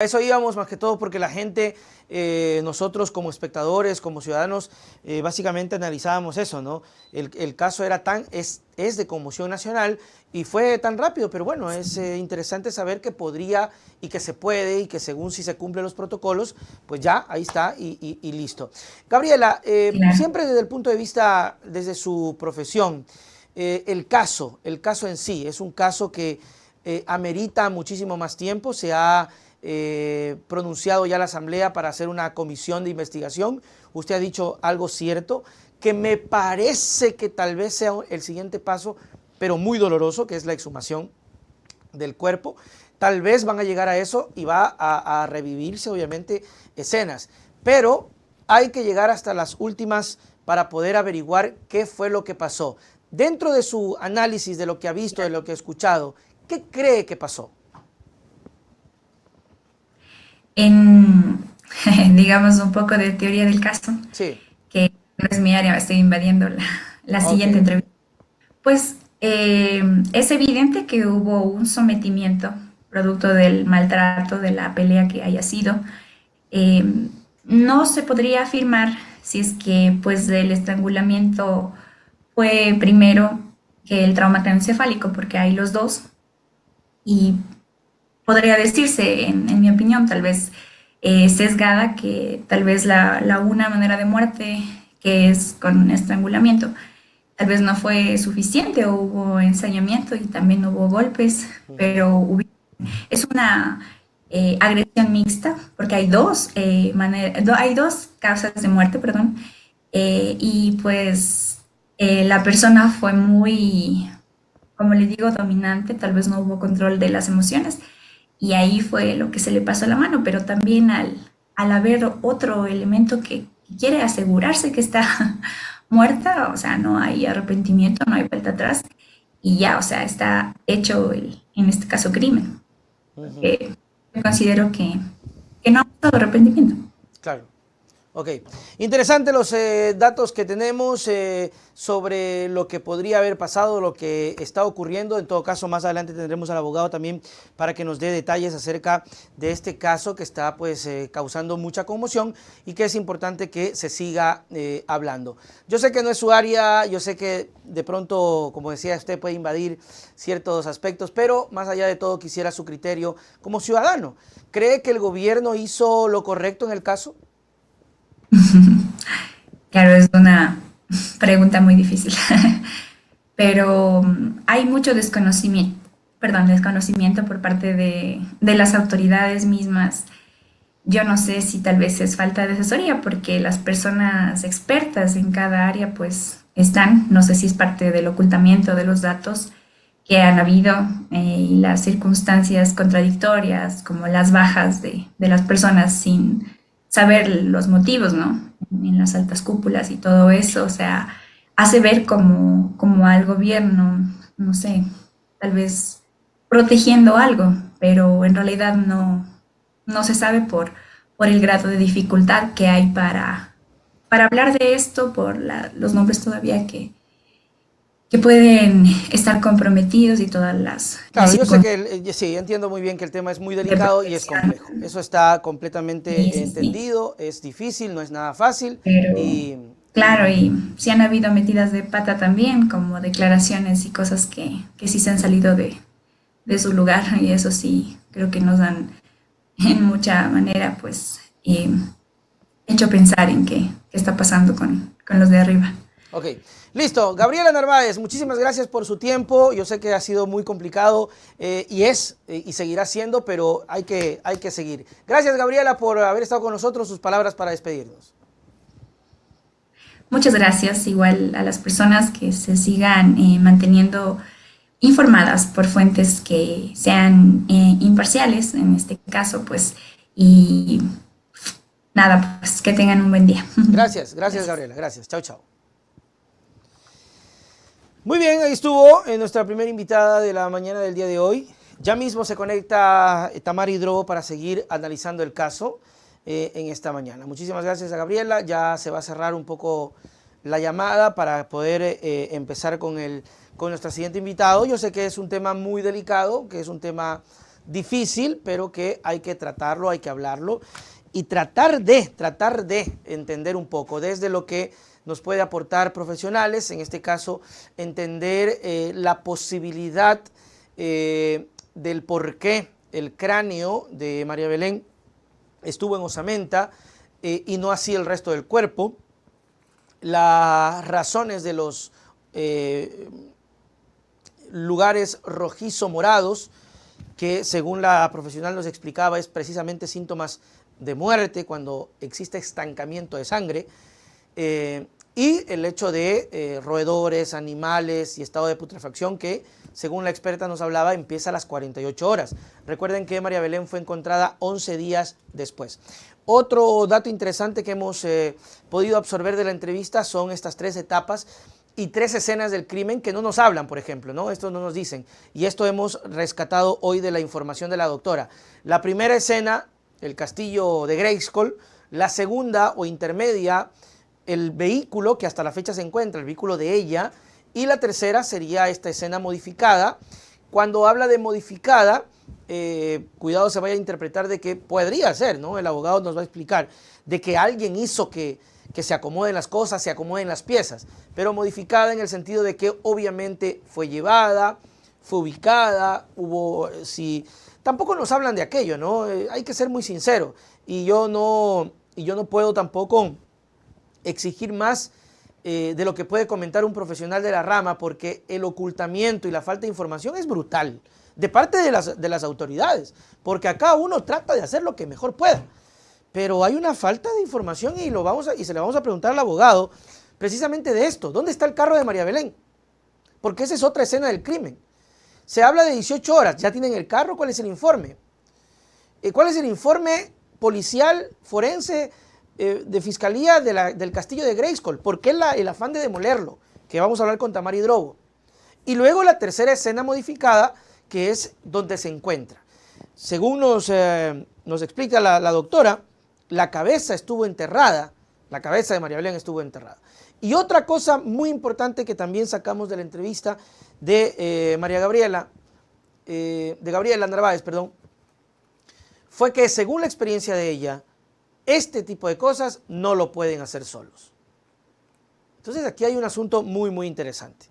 Eso íbamos más que todo porque la gente, nosotros como espectadores, como ciudadanos, básicamente analizábamos eso, ¿no? El caso era es de conmoción nacional y fue tan rápido, pero bueno, es interesante saber que podría y que se puede y que según si se cumplen los protocolos, pues ya, ahí está y listo. Gabriela, Claro. siempre desde el punto de vista, desde su profesión, el caso en sí, es un caso que amerita muchísimo más tiempo, se ha pronunciado ya la Asamblea para hacer una comisión de investigación. Usted ha dicho algo cierto, que me parece que tal vez sea el siguiente paso, pero muy doloroso, que es la exhumación del cuerpo. Tal vez van a llegar a eso y va a revivirse, obviamente, escenas. Pero hay que llegar hasta las últimas para poder averiguar qué fue lo que pasó. Dentro de su análisis de lo que ha visto, de lo que ha escuchado, ¿qué cree que pasó? En, digamos, un poco de teoría del caso, Sí, que no es mi área, estoy invadiendo la ok. siguiente entrevista. Pues es evidente que hubo un sometimiento producto del maltrato, de la pelea que haya sido. Eh, no se podría afirmar si es que pues el estrangulamiento fue primero que el trauma craneoencefálico, porque hay los dos, y podría decirse, en mi opinión, tal vez sesgada, que tal vez la una manera de muerte, que es con un estrangulamiento, tal vez no fue suficiente, o hubo ensañamiento y también hubo golpes, Ujú. pero es una agresión mixta, porque hay hay dos causas de muerte, perdón, y pues la persona fue muy, como le digo, dominante, tal vez no hubo control de las emociones, y ahí fue lo que se le pasó la mano, pero también al haber otro elemento que quiere asegurarse que está muerta, o sea, no hay arrepentimiento, no hay vuelta atrás, y ya, o sea, está hecho en este caso, crimen, Ujú. porque yo considero que no ha habido arrepentimiento. Claro. Ok, interesante los datos que tenemos sobre lo que podría haber pasado, lo que está ocurriendo. En todo caso, más adelante tendremos al abogado también para que nos dé detalles acerca de este caso que está pues causando mucha conmoción y que es importante que se siga hablando. Yo sé que no es su área, yo sé que de pronto, como decía, usted puede invadir ciertos aspectos, pero más allá de todo quisiera su criterio como ciudadano. ¿Cree que el gobierno hizo lo correcto en el caso? Claro, es una pregunta muy difícil, pero hay mucho desconocimiento por parte de las autoridades mismas. Yo no sé si tal vez es falta de asesoría, porque las personas expertas en cada área pues están, no sé si es parte del ocultamiento de los datos que han habido, y las circunstancias contradictorias, como las bajas de las personas sin saber los motivos, ¿no? En las altas cúpulas y todo eso, o sea, hace ver como al gobierno, no sé, tal vez protegiendo algo, pero en realidad no se sabe por el grado de dificultad que hay para hablar de esto, por los nombres todavía que pueden estar comprometidos y todas las Claro, yo sé que circunstancias sí, entiendo muy bien que el tema es muy de delicado y es protección. complejo. Eso está Sí, completamente sí, sí. entendido, es difícil, no es nada fácil Pero y, claro, y sí han habido metidas de pata también, como declaraciones y cosas que sí se han salido de su lugar, y eso sí creo que nos han en mucha manera pues hecho pensar en qué está pasando con los de arriba. ok, listo. Gabriela Narváez, muchísimas gracias por su tiempo. Yo sé que ha sido muy complicado y seguirá siendo, pero hay que seguir. Gracias, Gabriela, por haber estado con nosotros. Sus palabras para despedirnos. Muchas gracias igual a las personas que se sigan manteniendo informadas por fuentes que sean imparciales, en este caso, pues, y nada, pues que tengan un buen día. Gracias, gracias, Gracias. Gabriela. Gracias. Chao, chao. Muy bien, ahí estuvo nuestra primera invitada de la mañana del día de hoy. Ya mismo se conecta Tamara Hidrobo para seguir analizando el caso en esta mañana. Muchísimas gracias a Gabriela. Ya se va a cerrar un poco la llamada para poder empezar con nuestro siguiente invitado. Yo sé que es un tema muy delicado, que es un tema difícil, pero que hay que tratarlo, hay que hablarlo y tratar de entender un poco desde lo que nos puede aportar profesionales, en este caso entender la posibilidad del por qué el cráneo de María Belén estuvo en osamenta y no así el resto del cuerpo, las razones de los lugares rojizo-morados, que según la profesional nos explicaba es precisamente síntomas de muerte cuando existe estancamiento de sangre, y el hecho de roedores, animales y estado de putrefacción que, según la experta nos hablaba, empieza a las 48 horas. Recuerden que María Belén fue encontrada 11 días después. Otro dato interesante que hemos podido absorber de la entrevista son estas 3 etapas y 3 escenas del crimen que no nos hablan, por ejemplo, ¿no? Esto no nos dicen. Y esto hemos rescatado hoy de la información de la doctora. La primera escena, el castillo de Grayskull. La segunda o intermedia, el vehículo que hasta la fecha se encuentra, el vehículo de ella. Y la tercera sería esta escena modificada. Cuando habla de modificada, cuidado se vaya a interpretar de que podría ser, ¿no? El abogado nos va a explicar de que alguien hizo que se acomoden las cosas, se acomoden las piezas, pero modificada en el sentido de que obviamente fue llevada, fue ubicada, hubo, si tampoco nos hablan de aquello, ¿no? Hay que ser muy sincero, y yo no puedo tampoco exigir más de lo que puede comentar un profesional de la rama, porque el ocultamiento y la falta de información es brutal de parte de las autoridades, porque acá uno trata de hacer lo que mejor pueda, pero hay una falta de información y se le vamos a preguntar al abogado precisamente de esto. ¿Dónde está el carro de María Belén? Porque esa es otra escena del crimen. Se habla de 18 horas, ¿ya tienen el carro? ¿Cuál es el informe? ¿Cuál es el informe policial, forense, de fiscalía del castillo de Grayskull? ¿Por qué el afán de demolerlo? Que vamos a hablar con Tamara Hidrobo. Y luego la tercera escena modificada, que es donde se encuentra. Según nos explica la doctora, la cabeza estuvo enterrada, la cabeza de María Belén estuvo enterrada. Y otra cosa muy importante que también sacamos de la entrevista de Gabriela Narváez, perdón, fue que según la experiencia de ella, este tipo de cosas no lo pueden hacer solos. Entonces aquí hay un asunto muy, muy interesante.